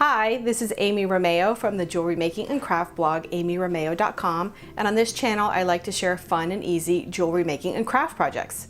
Hi, this is Amy Romeo from the jewelry making and craft blog amyromeo.com, and on this channel I like to share fun and easy jewelry making and craft projects.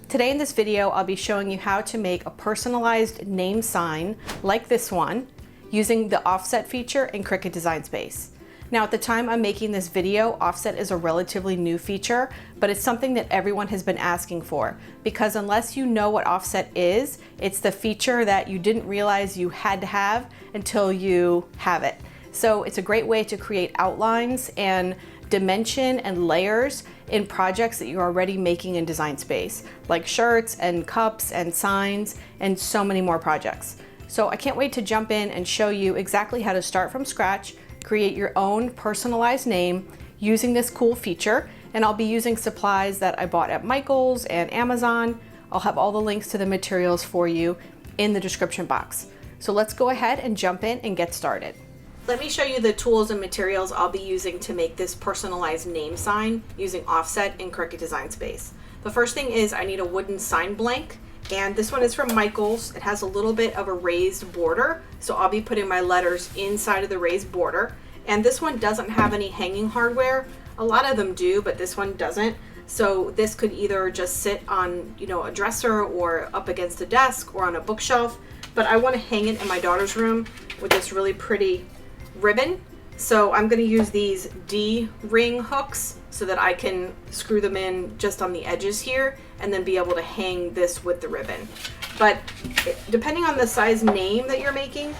Today in this video I'll be showing you how to make a personalized name sign like this one using the offset feature in Cricut Design Space. Now at the time I'm making this video, offset is a relatively new feature, but it's something that everyone has been asking for, because unless you know what offset is, it's the feature that you didn't realize you had to have until you have it. So it's a great way to create outlines and dimension and layers in projects that you're already making in Design Space, like shirts and cups and signs and so many more projects. So I can't wait to jump in and show you exactly how to start from scratch, create your own personalized name using this cool feature, and I'll be using supplies that I bought at Michael's and Amazon. I'll have all the links to the materials for you in the description box. So let's go ahead and jump in and get started. Let me show you the tools and materials I'll be using to make this personalized name sign using offset in Cricut Design Space. The first thing is I need a wooden sign blank, and this one is from Michael's. It has a little bit of a raised border, so I'll be putting my letters inside of the raised border. And this one doesn't have any hanging hardware. A lot of them do, but this one doesn't. So this could either just sit on, a dresser or up against a desk or on a bookshelf, but I want to hang it in my daughter's room with this really pretty ribbon. So I'm going to use these D-ring hooks so that I can screw them in just on the edges here and then be able to hang this with the ribbon. But depending on the size name that you're making,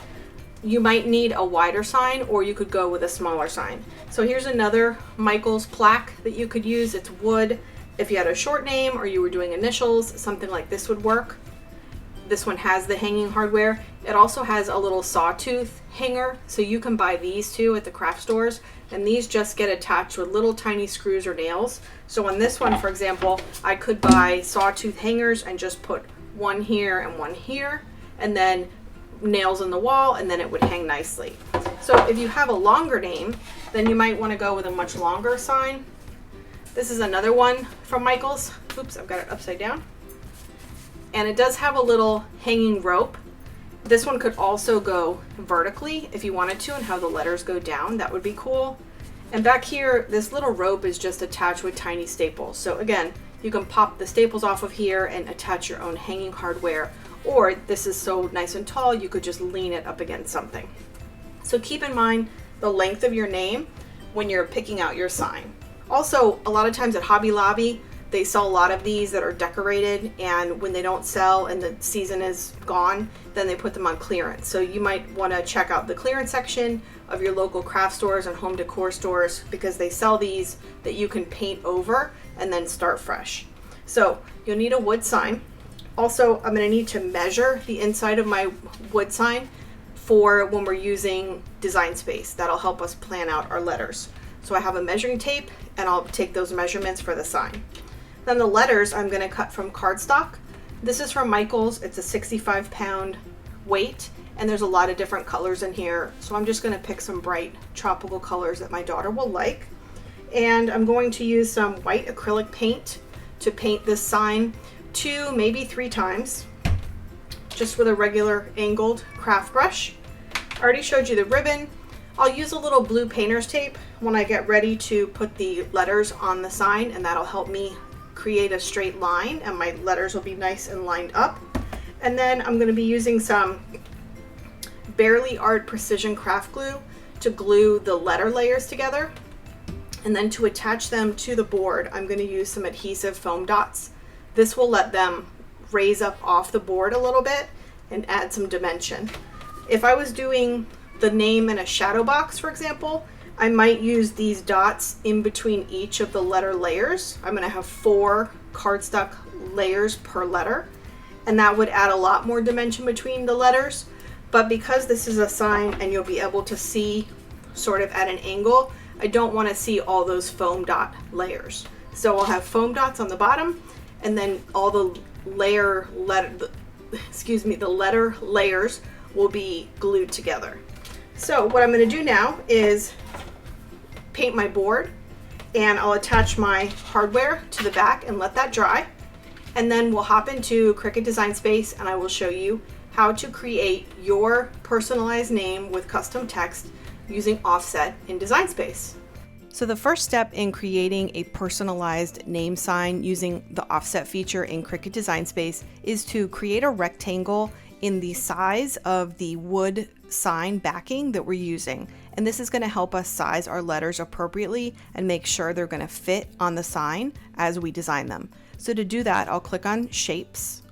you might need a wider sign, or you could go with a smaller sign. So here's another Michael's plaque that you could use. It's wood. If you had a short name or you were doing initials, something like this would work. This one has the hanging hardware. It also has a little sawtooth hanger, so you can buy these too at the craft stores, and these just get attached with little tiny screws or nails. So on this one, for example, I could buy sawtooth hangers and just put one here and one here, and then nails in the wall, and then it would hang nicely. So if you have a longer name, then you might want to go with a much longer sign. This is another one from Michael's. Oops, I've got it upside down. And it does have a little hanging rope. This one could also go vertically if you wanted to and have the letters go down. That would be cool. And back here, this little rope is just attached with tiny staples. So again, you can pop the staples off of here and attach your own hanging hardware, or this is so nice and tall, you could just lean it up against something. So keep in mind the length of your name when you're picking out your sign. Also, a lot of times at Hobby Lobby, they sell a lot of these that are decorated, and when they don't sell and the season is gone, then they put them on clearance. So you might want to check out the clearance section of your local craft stores and home decor stores, because they sell these that you can paint over and then start fresh. So you'll need a wood sign. Also, I'm going to need to measure the inside of my wood sign for when we're using Design Space. That'll help us plan out our letters. So I have a measuring tape, and I'll take those measurements for the sign. Then the letters I'm going to cut from cardstock. This is from Michael's. It's a 65-pound weight, and there's a lot of different colors in here. So I'm just going to pick some bright tropical colors that my daughter will like. And I'm going to use some white acrylic paint to paint this sign 2, maybe 3 times, just with a regular angled craft brush. I already showed you the ribbon. I'll use a little blue painter's tape when I get ready to put the letters on the sign, and that'll help me create a straight line, and my letters will be nice and lined up. And then I'm going to be using some Barely Art Precision Craft Glue to glue the letter layers together. And then to attach them to the board, I'm going to use some adhesive foam dots. This will let them raise up off the board a little bit and add some dimension. If I was doing the name in a shadow box, for example, I might use these dots in between each of the letter layers. I'm going to have 4 cardstock layers per letter, and that would add a lot more dimension between the letters. But because this is a sign and you'll be able to see sort of at an angle, I don't want to see all those foam dot layers. So I'll have foam dots on the bottom, and then all the letter layers will be glued together. So what I'm going to do now is paint my board, and I'll attach my hardware to the back and let that dry, and then we'll hop into Cricut Design Space and I will show you how to create your personalized name with custom text using offset in Design Space. So the first step in creating a personalized name sign using the offset feature in Cricut Design Space is to create a rectangle in the size of the wood sign backing that we're using. And this is going to help us size our letters appropriately and make sure they're going to fit on the sign as we design them. So to do that, I'll click on Shapes.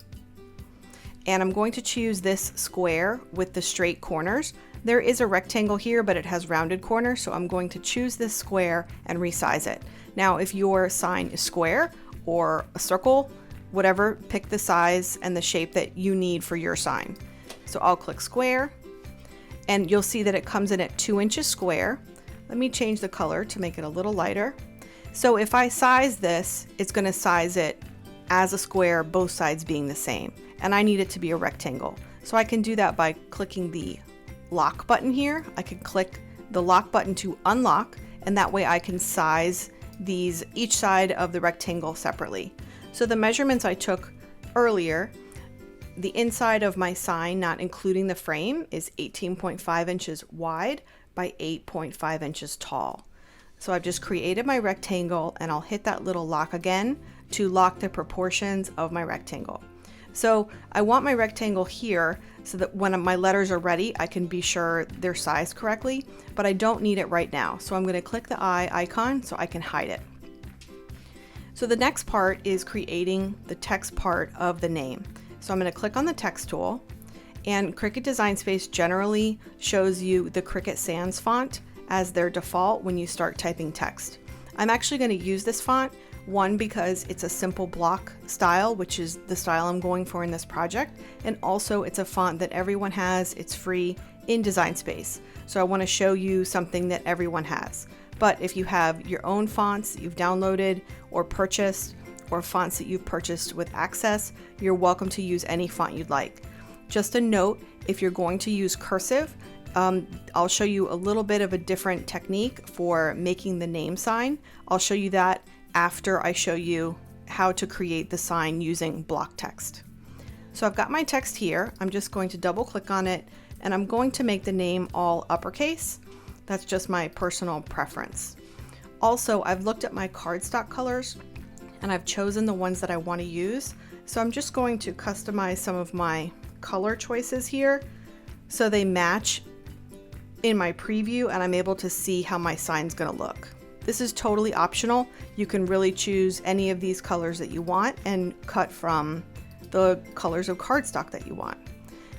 And I'm going to choose this square with the straight corners. There is a rectangle here, but it has rounded corners, so I'm going to choose this square and resize it. Now, if your sign is square or a circle, whatever, pick the size and the shape that you need for your sign. So I'll click square, and you'll see that it comes in at 2 inches square. Let me change the color to make it a little lighter. So if I size this, it's going to size it as a square, both sides being the same. And I need it to be a rectangle. So I can do that by clicking the lock button here. I can click the lock button to unlock, and that way I can size each side of the rectangle separately. So the measurements I took earlier, the inside of my sign, not including the frame, is 18.5 inches wide by 8.5 inches tall. So I've just created my rectangle, and I'll hit that little lock again to lock the proportions of my rectangle. So I want my rectangle here so that when my letters are ready, I can be sure they're sized correctly, but I don't need it right now. So I'm going to click the eye icon so I can hide it. So the next part is creating the text part of the name. So I'm going to click on the text tool, and Cricut Design Space generally shows you the Cricut Sans font as their default when you start typing text. I'm actually going to use this font. One, because it's a simple block style, which is the style I'm going for in this project. And also it's a font that everyone has, it's free in Design Space. So I want to show you something that everyone has. But if you have your own fonts that you've downloaded or purchased, or fonts that you've purchased with access, you're welcome to use any font you'd like. Just a note, if you're going to use Cursive, I'll show you a little bit of a different technique for making the name sign. I'll show you that after I show you how to create the sign using block text. So I've got my text here. I'm just going to double click on it, and I'm going to make the name all uppercase. That's just my personal preference. Also, I've looked at my cardstock colors, and I've chosen the ones that I want to use. So I'm just going to customize some of my color choices here so they match in my preview, and I'm able to see how my sign's going to look. This is totally optional. You can really choose any of these colors that you want and cut from the colors of cardstock that you want.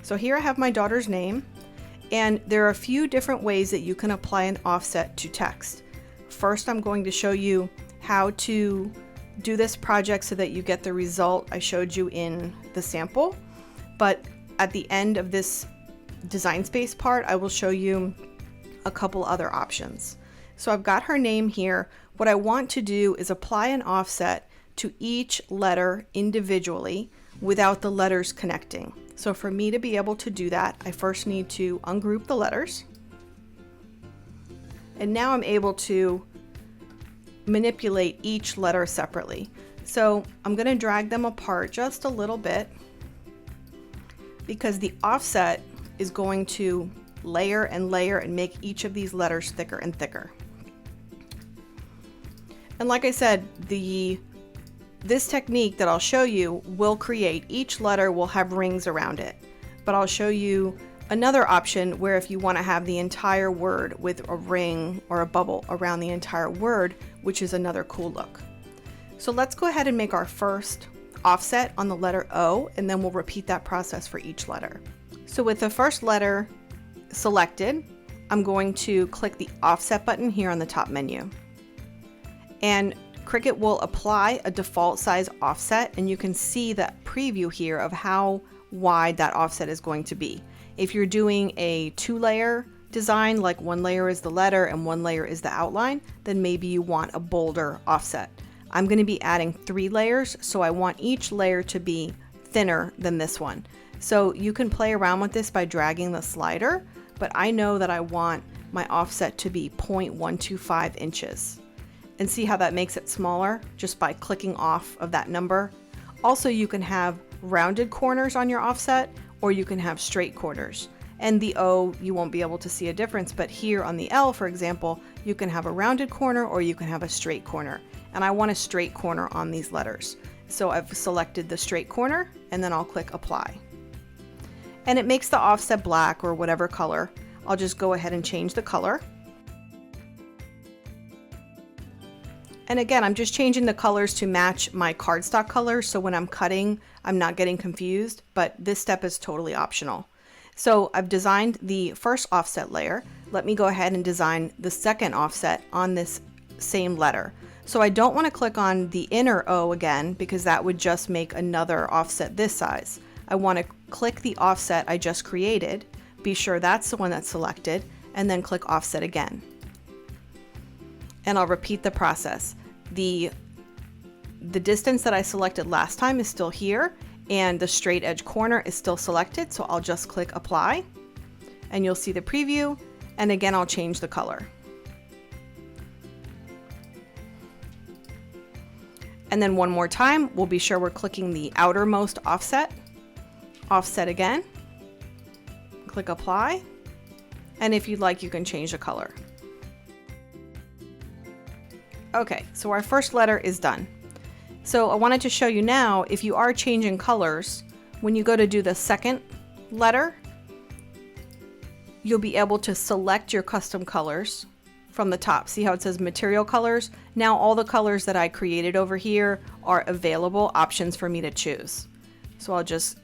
So here I have my daughter's name, and there are a few different ways that you can apply an offset to text. First, I'm going to show you how to do this project so that you get the result I showed you in the sample. But at the end of this Design Space part, I will show you a couple other options. So I've got her name here. What I want to do is apply an offset to each letter individually without the letters connecting. So for me to be able to do that, I first need to ungroup the letters. And now I'm able to manipulate each letter separately. So I'm going to drag them apart just a little bit because the offset is going to layer and layer and make each of these letters thicker and thicker. And like I said, this technique that I'll show you will create, each letter will have rings around it. But I'll show you another option where if you want to have the entire word with a ring or a bubble around the entire word, which is another cool look. So let's go ahead and make our first offset on the letter O, and then we'll repeat that process for each letter. So with the first letter selected, I'm going to click the offset button here on the top menu. And Cricut will apply a default size offset, and you can see that preview here of how wide that offset is going to be. If you're doing a 2-layer design, like 1 layer is the letter and 1 layer is the outline, then maybe you want a bolder offset. I'm going to be adding 3 layers, so I want each layer to be thinner than this one. So you can play around with this by dragging the slider, but I know that I want my offset to be 0.125 inches. And see how that makes it smaller just by clicking off of that number. Also, you can have rounded corners on your offset, or you can have straight corners. And the O, you won't be able to see a difference, but here on the L, for example, you can have a rounded corner or you can have a straight corner. And I want a straight corner on these letters. So I've selected the straight corner and then I'll click apply. And it makes the offset black or whatever color. I'll just go ahead and change the color. And again, I'm just changing the colors to match my cardstock colors, so when I'm cutting, I'm not getting confused, but this step is totally optional. So I've designed the first offset layer. Let me go ahead and design the second offset on this same letter. So I don't want to click on the inner O again, because that would just make another offset this size. I want to click the offset I just created, be sure that's the one that's selected, and then click offset again. And I'll repeat the process. The distance that I selected last time is still here, and the straight edge corner is still selected, so I'll just click apply, and you'll see the preview, and again I'll change the color. And then one more time, we'll be sure we're clicking the outermost offset, offset again, click apply, and if you'd like, you can change the color. Okay, so our first letter is done. So I wanted to show you now, if you are changing colors, when you go to do the second letter, you'll be able to select your custom colors from the top. See how it says material colors? Now all the colors that I created over here are available options for me to choose. So I'll just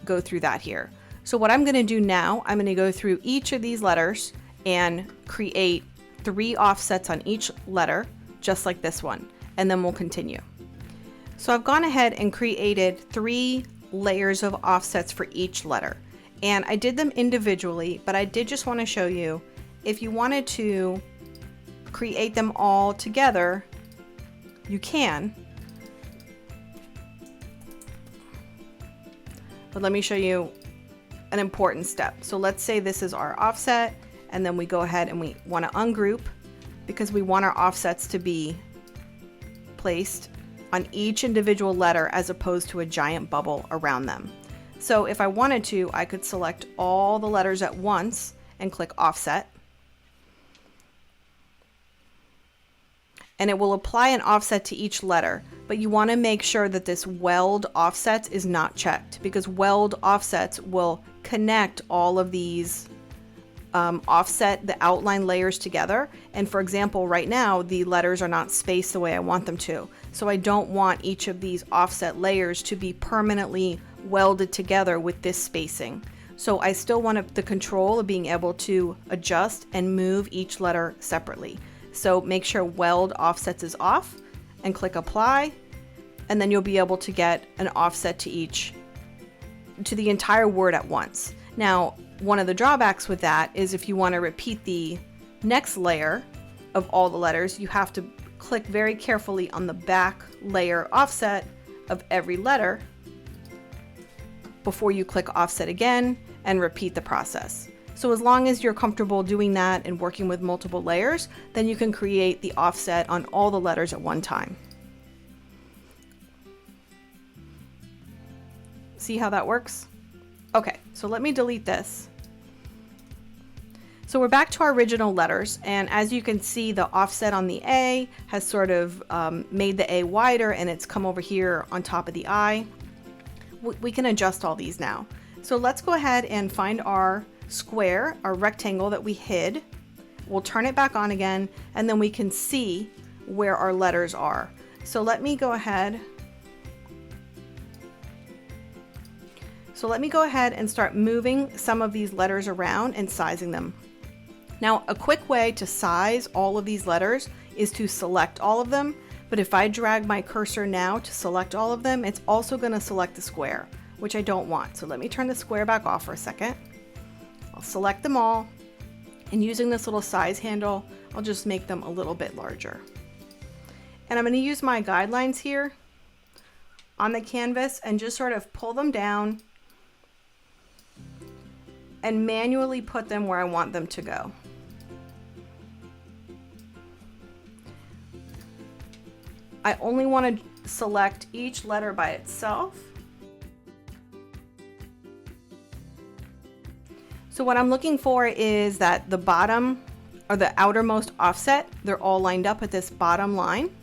go through that here. So what I'm gonna do now, I'm gonna go through each of these letters and create 3 offsets on each letter, just like this one, and then we'll continue. So I've gone ahead and created 3 layers of offsets for each letter, and I did them individually, but I did just want to show you if you wanted to create them all together, you can. But let me show you an important step. So let's say this is our offset, and then we go ahead and we want to ungroup, because we want our offsets to be placed on each individual letter as opposed to a giant bubble around them. So if I wanted to, I could select all the letters at once and click offset. And it will apply an offset to each letter, but you want to make sure that this weld offsets is not checked, because weld offsets will connect all of these offset the outline layers together. And for example, right now the letters are not spaced the way I want them to. So I don't want each of these offset layers to be permanently welded together with this spacing. So I still want the control of being able to adjust and move each letter separately. So make sure weld offsets is off and click apply, and then you'll be able to get an offset to the entire word at once. Now, one of the drawbacks with that is if you want to repeat the next layer of all the letters, you have to click very carefully on the back layer offset of every letter before you click offset again and repeat the process. So as long as you're comfortable doing that and working with multiple layers, then you can create the offset on all the letters at one time. See how that works? Okay, so let me delete this. So we're back to our original letters, and as you can see, the offset on the A has sort of made the A wider, and it's come over here on top of the I. We can adjust all these now. So let's go ahead and find our square, our rectangle that we hid. We'll turn it back on again, and then we can see where our letters are. So let me go ahead. And start moving some of these letters around and sizing them. Now, a quick way to size all of these letters is to select all of them, but if I drag my cursor now to select all of them, it's also going to select the square, which I don't want. So let me turn the square back off for a second. I'll select them all, and using this little size handle, I'll just make them a little bit larger. And I'm going to use my guidelines here on the canvas and just sort of pull them down and manually put them where I want them to go. I only want to select each letter by itself. So what I'm looking for is that the bottom or the outermost offset, they're all lined up at this bottom line.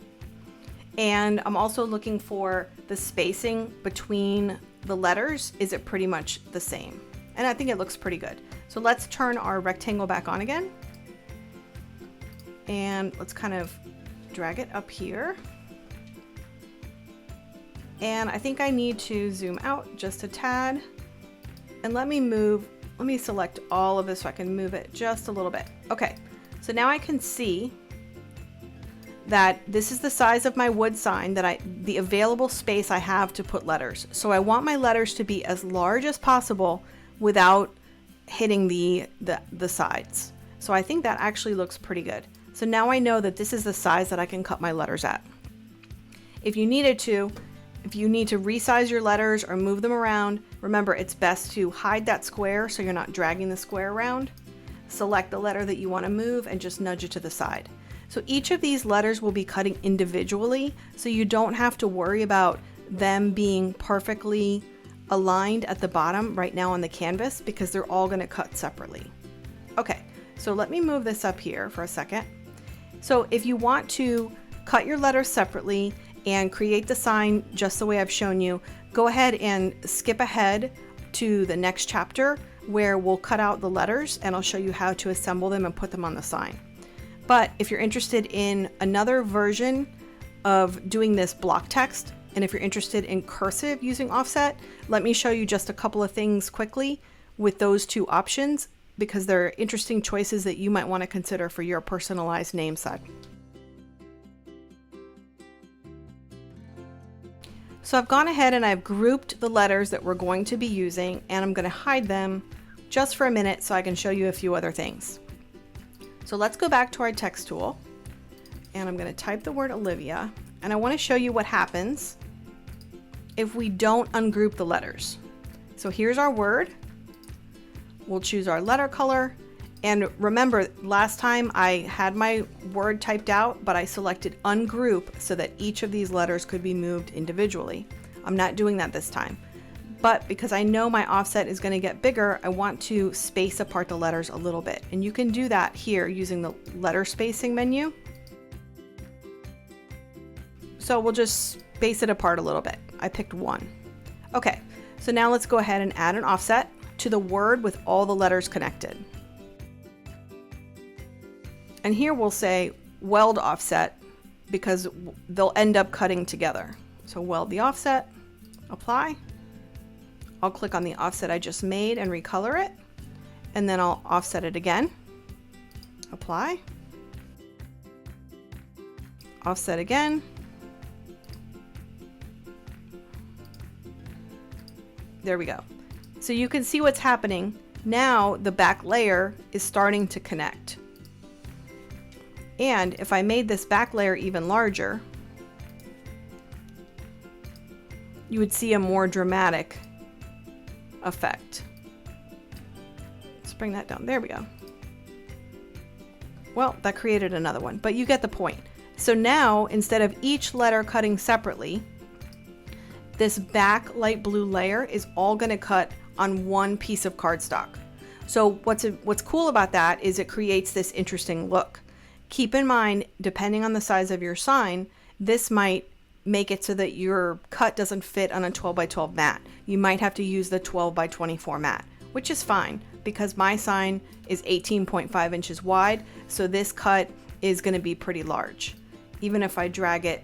And I'm also looking for the spacing between the letters. Is it pretty much the same? And I think it looks pretty good. So let's turn our rectangle back on again. And let's kind of drag it up here. And I think I need to zoom out just a tad. And let me select all of this so I can move it just a little bit. Okay, so now I can see that this is the size of my wood sign, the available space I have to put letters. So I want my letters to be as large as possible without hitting the sides. So I think that actually looks pretty good. So now I know that this is the size that I can cut my letters at. If you need to resize your letters or move them around, remember it's best to hide that square so you're not dragging the square around. Select the letter that you want to move and just nudge it to the side. So each of these letters will be cutting individually, so you don't have to worry about them being perfectly aligned at the bottom right now on the canvas because they're all going to cut separately. Okay, so let me move this up here for a second. So if you want to cut your letters separately and create the sign just the way I've shown you, go ahead and skip ahead to the next chapter where we'll cut out the letters and I'll show you how to assemble them and put them on the sign. But if you're interested in another version of doing this block text, and if you're interested in cursive using offset, let me show you just a couple of things quickly with those two options because they're interesting choices that you might want to consider for your personalized name set. So I've gone ahead and I've grouped the letters that we're going to be using, and I'm going to hide them just for a minute so I can show you a few other things. So let's go back to our text tool, and I'm going to type the word Olivia, and I want to show you what happens if we don't ungroup the letters. So here's our word. We'll choose our letter color, and remember last time I had my word typed out, but I selected ungroup so that each of these letters could be moved individually. I'm not doing that this time. But because I know my offset is going to get bigger, I want to space apart the letters a little bit. And you can do that here using the letter spacing menu. So we'll just space it apart a little bit. I picked 1. Okay, so now let's go ahead and add an offset to the word with all the letters connected. And here we'll say weld offset because they'll end up cutting together. So weld the offset, apply. I'll click on the offset I just made and recolor it, and then I'll offset it again, apply, offset again, there we go. So you can see what's happening. Now the back layer is starting to connect. And if I made this back layer even larger, you would see a more dramatic effect. Let's bring that down. There we go. Well, that created another one, but you get the point. So now, instead of each letter cutting separately, this back light blue layer is all going to cut on one piece of cardstock. So what's cool about that is it creates this interesting look. Keep in mind, depending on the size of your sign, this might make it so that your cut doesn't fit on a 12 by 12 mat. You might have to use the 12 by 24 mat, which is fine because my sign is 18.5 inches wide, so this cut is going to be pretty large. Even if I drag it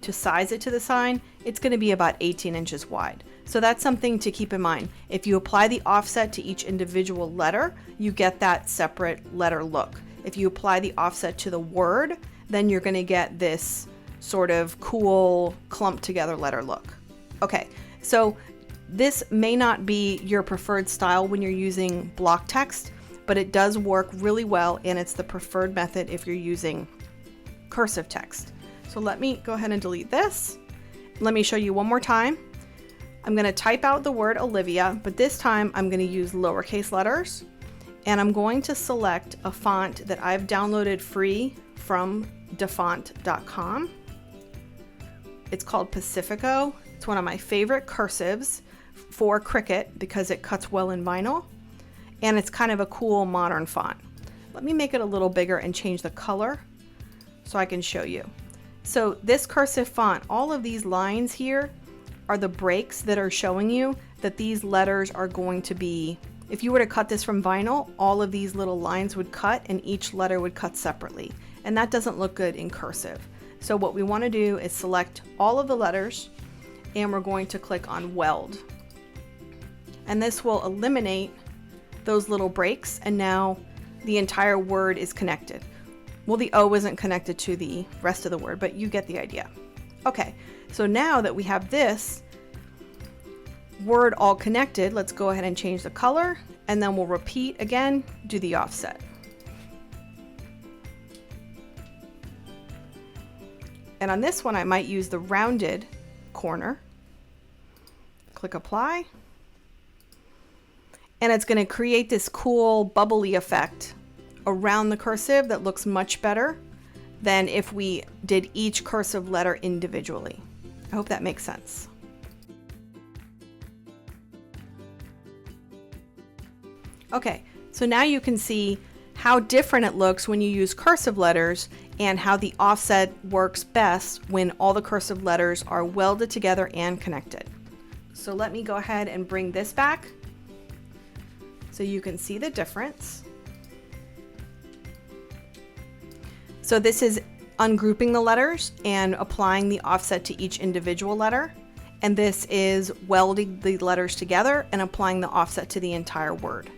to size it to the sign, it's going to be about 18 inches wide. So that's something to keep in mind. If you apply the offset to each individual letter, you get that separate letter look. If you apply the offset to the word, then you're going to get this sort of cool clumped together letter look. Okay, so this may not be your preferred style when you're using block text, but it does work really well, and it's the preferred method if you're using cursive text. So let me go ahead and delete this. Let me show you one more time. I'm going to type out the word Olivia, but this time I'm going to use lowercase letters, and I'm going to select a font that I've downloaded free from dafont.com. It's called Pacifico. It's one of my favorite cursives for Cricut because it cuts well in vinyl. and it's kind of a cool modern font. Let me make it a little bigger and change the color so I can show you. So this cursive font, all of these lines here are the breaks that are showing you that these letters are going to be, if you were to cut this from vinyl, all of these little lines would cut and each letter would cut separately. And that doesn't look good in cursive. So what we want to do is select all of the letters and we're going to click on weld. And this will eliminate those little breaks, and now the entire word is connected. Well, the O isn't connected to the rest of the word, but you get the idea. Okay, so now that we have this word all connected, let's go ahead and change the color, and then we'll repeat again, do the offset. And on this one, I might use the rounded corner. Click apply. And it's going to create this cool bubbly effect around the cursive that looks much better than if we did each cursive letter individually. I hope that makes sense. Okay, so now you can see how different it looks when you use cursive letters and how the offset works best when all the cursive letters are welded together and connected. So let me go ahead and bring this back so you can see the difference. So this is ungrouping the letters and applying the offset to each individual letter. And this is welding the letters together and applying the offset to the entire word.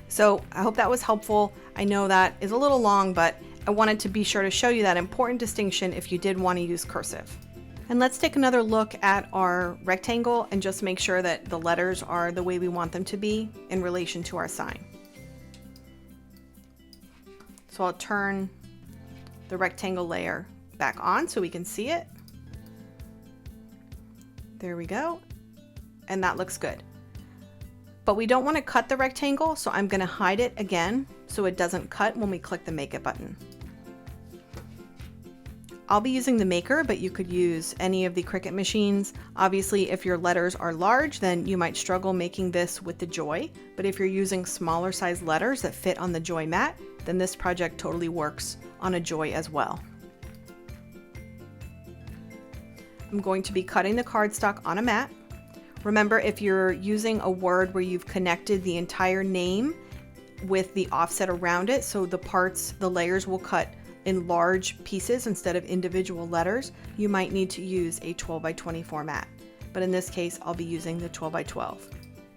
So I hope that was helpful. I know that is a little long, but I wanted to be sure to show you that important distinction if you did want to use cursive. And let's take another look at our rectangle and just make sure that the letters are the way we want them to be in relation to our sign. So I'll turn the rectangle layer back on so we can see it. There we go. And that looks good. But we don't want to cut the rectangle, so I'm going to hide it again so it doesn't cut when we click the Make It button. I'll be using the Maker, but you could use any of the Cricut machines. Obviously, if your letters are large, then you might struggle making this with the Joy. But if you're using smaller size letters that fit on the Joy mat, then this project totally works on a Joy as well. I'm going to be cutting the cardstock on a mat. Remember, if you're using a word where you've connected the entire name with the offset around it, so the parts, the layers will cut in large pieces instead of individual letters, you might need to use a 12 by 24 mat. But in this case, I'll be using the 12 by 12.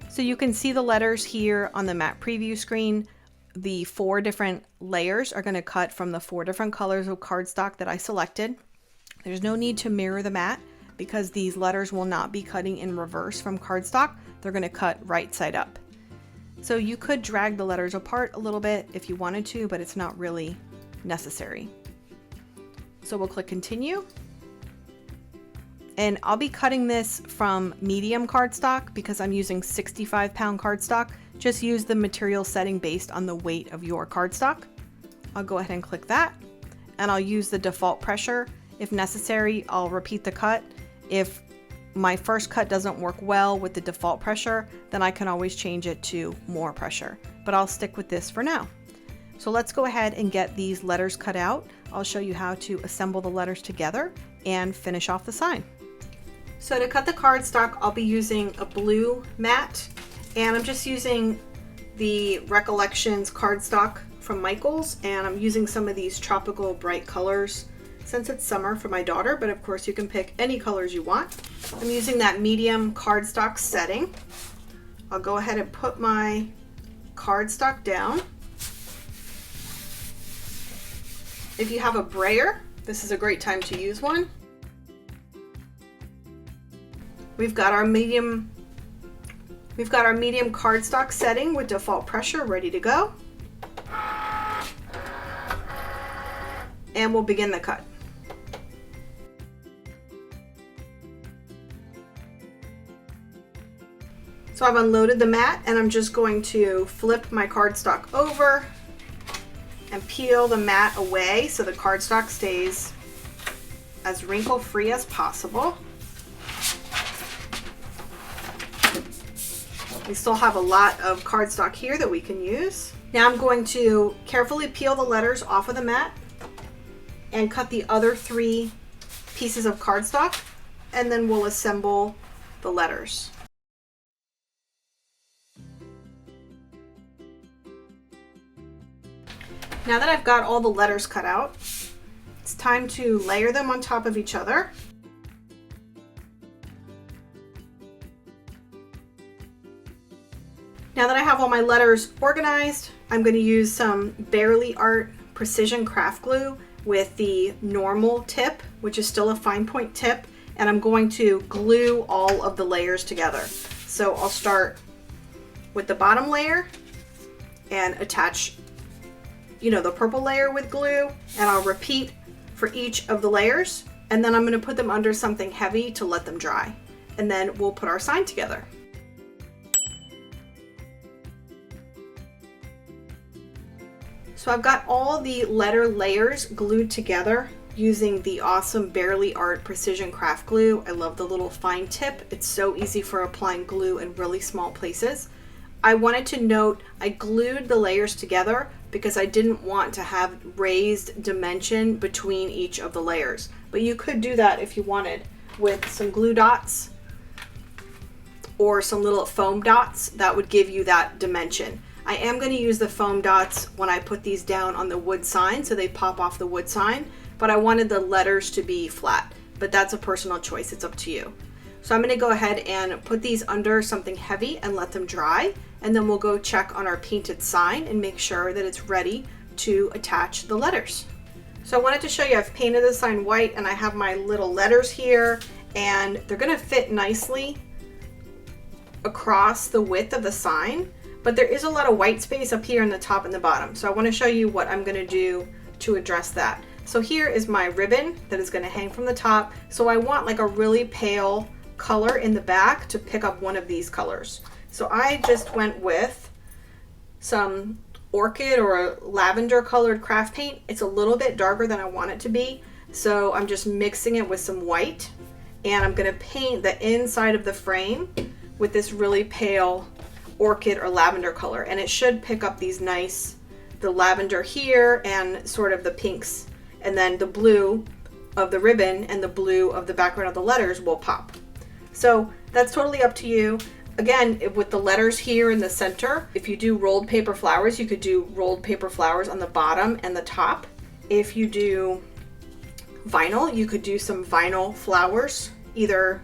So you can see the letters here on the mat preview screen. The 4 different layers are going to cut from the 4 different colors of cardstock that I selected. There's no need to mirror the mat because these letters will not be cutting in reverse from cardstock. They're going to cut right side up. So you could drag the letters apart a little bit if you wanted to, but it's not really necessary. So we'll click continue. And I'll be cutting this from medium cardstock because I'm using 65-pound cardstock. Just use the material setting based on the weight of your cardstock. I'll go ahead and click that, and I'll use the default pressure. If necessary, I'll repeat the cut. If my first cut doesn't work well with the default pressure, then I can always change it to more pressure, but I'll stick with this for now. So let's go ahead and get these letters cut out. I'll show you how to assemble the letters together and finish off the sign. So to cut the cardstock, I'll be using a blue mat, and I'm just using the Recollections cardstock from Michaels, and I'm using some of these tropical bright colors since it's summer for my daughter, but of course you can pick any colors you want. I'm using that medium cardstock setting. I'll go ahead and put my cardstock down. If you have a brayer, this is a great time to use one. We've got our medium cardstock setting with default pressure ready to go. And we'll begin the cut. So I've unloaded the mat, and I'm just going to flip my cardstock over and peel the mat away so the cardstock stays as wrinkle-free as possible. We still have a lot of cardstock here that we can use. Now I'm going to carefully peel the letters off of the mat and cut the other 3 pieces of cardstock, and then we'll assemble the letters. Now that I've got all the letters cut out, it's time to layer them on top of each other. Now that I have all my letters organized, I'm going to use some Barely Art Precision Craft Glue with the normal tip, which is still a fine point tip, and I'm going to glue all of the layers together. So I'll start with the bottom layer and attach, the purple layer with glue, and I'll repeat for each of the layers, and then I'm going to put them under something heavy to let them dry, and then we'll put our sign together. So I've got all the letter layers glued together using the awesome Barely Art Precision Craft Glue. I love the little fine tip. It's so easy for applying glue in really small places. I wanted to note I glued the layers together because I didn't want to have raised dimension between each of the layers. But you could do that if you wanted with some glue dots or some little foam dots. That would give you that dimension. I am going to use the foam dots when I put these down on the wood sign so they pop off the wood sign, but I wanted the letters to be flat, but that's a personal choice. It's up to you. So I'm going to go ahead and put these under something heavy and let them dry, and then we'll go check on our painted sign and make sure that it's ready to attach the letters. So I wanted to show you I've painted the sign white and I have my little letters here, and they're going to fit nicely across the width of the sign. But there is a lot of white space up here in the top and the bottom. So I want to show you what I'm going to do to address that. So here is my ribbon that is going to hang from the top. So I want like a really pale color in the back to pick up one of these colors. So I just went with some orchid or a lavender colored craft paint. It's a little bit darker than I want it to be. So I'm just mixing it with some white, and I'm going to paint the inside of the frame with this really pale orchid or lavender color, and it should pick up these nice, the lavender here and sort of the pinks, and then the blue of the ribbon and the blue of the background of the letters will pop. So that's totally up to you. Again, with the letters here in the center, if you do rolled paper flowers, you could do rolled paper flowers on the bottom and the top. If you do vinyl, you could do some vinyl flowers, either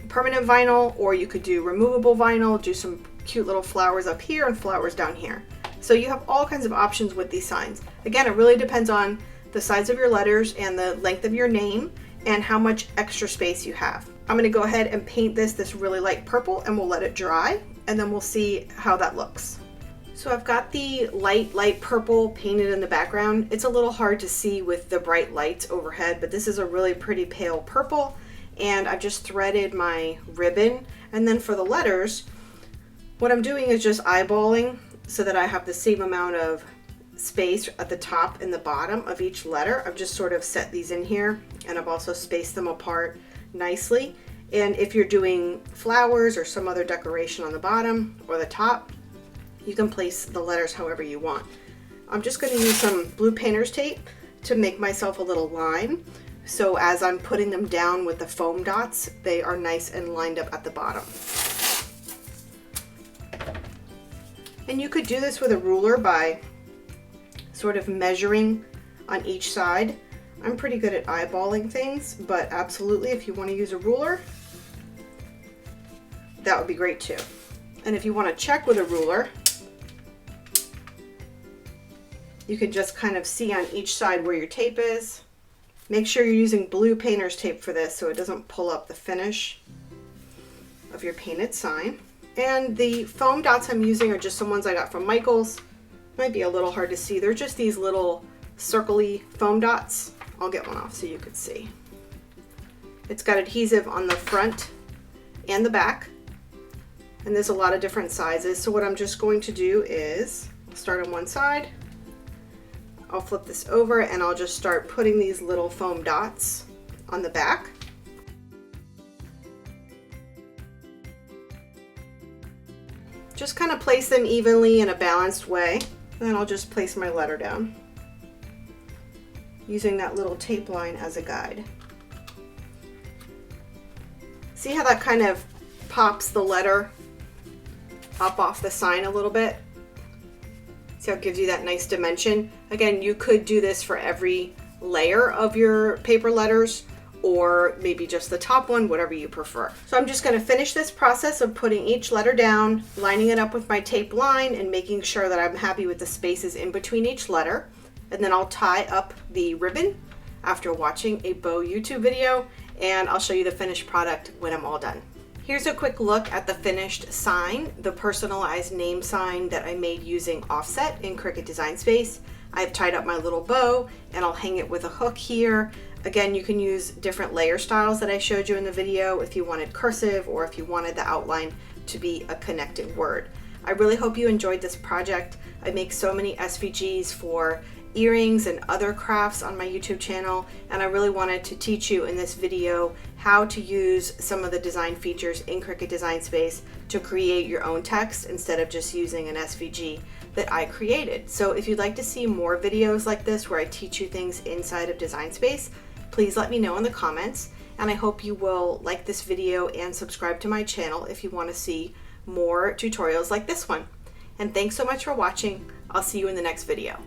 permanent vinyl, or you could do removable vinyl, do some cute little flowers up here and flowers down here. So you have all kinds of options with these signs. Again, it really depends on the size of your letters and the length of your name and how much extra space you have. I'm going to go ahead and paint this really light purple, and we'll let it dry, and then we'll see how that looks. So I've got the light purple painted in the background. It's a little hard to see with the bright lights overhead, but this is a really pretty pale purple. And I've just threaded my ribbon, and then for the letters, what I'm doing is just eyeballing so that I have the same amount of space at the top and the bottom of each letter. I've just sort of set these in here, and I've also spaced them apart nicely. And if you're doing flowers or some other decoration on the bottom or the top, you can place the letters however you want. I'm just going to use some blue painter's tape to make myself a little line. So as I'm putting them down with the foam dots, they are nice and lined up at the bottom. And you could do this with a ruler by sort of measuring on each side. I'm pretty good at eyeballing things, but absolutely if you want to use a ruler, that would be great too. And if you want to check with a ruler, you can just kind of see on each side where your tape is. Make sure you're using blue painter's tape for this so it doesn't pull up the finish of your painted sign. And the foam dots I'm using are just some ones I got from Michael's. Might be a little hard to see. They're just these little circly foam dots. I'll get one off so you could see. It's got adhesive on the front and the back, and there's a lot of different sizes. So what I'm just going to do is start on one side. I'll flip this over and I'll just start putting these little foam dots on the back. Just kind of place them evenly in a balanced way. And then I'll just place my letter down, using that little tape line as a guide. See how that kind of pops the letter up off the sign a little bit? See how it gives you that nice dimension? Again, you could do this for every layer of your paper letters, or maybe just the top one, whatever you prefer. So I'm just going to finish this process of putting each letter down, lining it up with my tape line, and making sure that I'm happy with the spaces in between each letter. And then I'll tie up the ribbon after watching a bow YouTube video, and I'll show you the finished product when I'm all done. Here's a quick look at the finished sign, the personalized name sign that I made using offset in Cricut Design Space. I've tied up my little bow and I'll hang it with a hook here. Again, you can use different layer styles that I showed you in the video if you wanted cursive or if you wanted the outline to be a connected word. I really hope you enjoyed this project. I make so many SVGs for earrings and other crafts on my YouTube channel, and I really wanted to teach you in this video how to use some of the design features in Cricut Design Space to create your own text instead of just using an SVG that I created. So if you'd like to see more videos like this where I teach you things inside of Design Space, please let me know in the comments, and I hope you will like this video and subscribe to my channel if you want to see more tutorials like this one. And thanks so much for watching. I'll see you in the next video.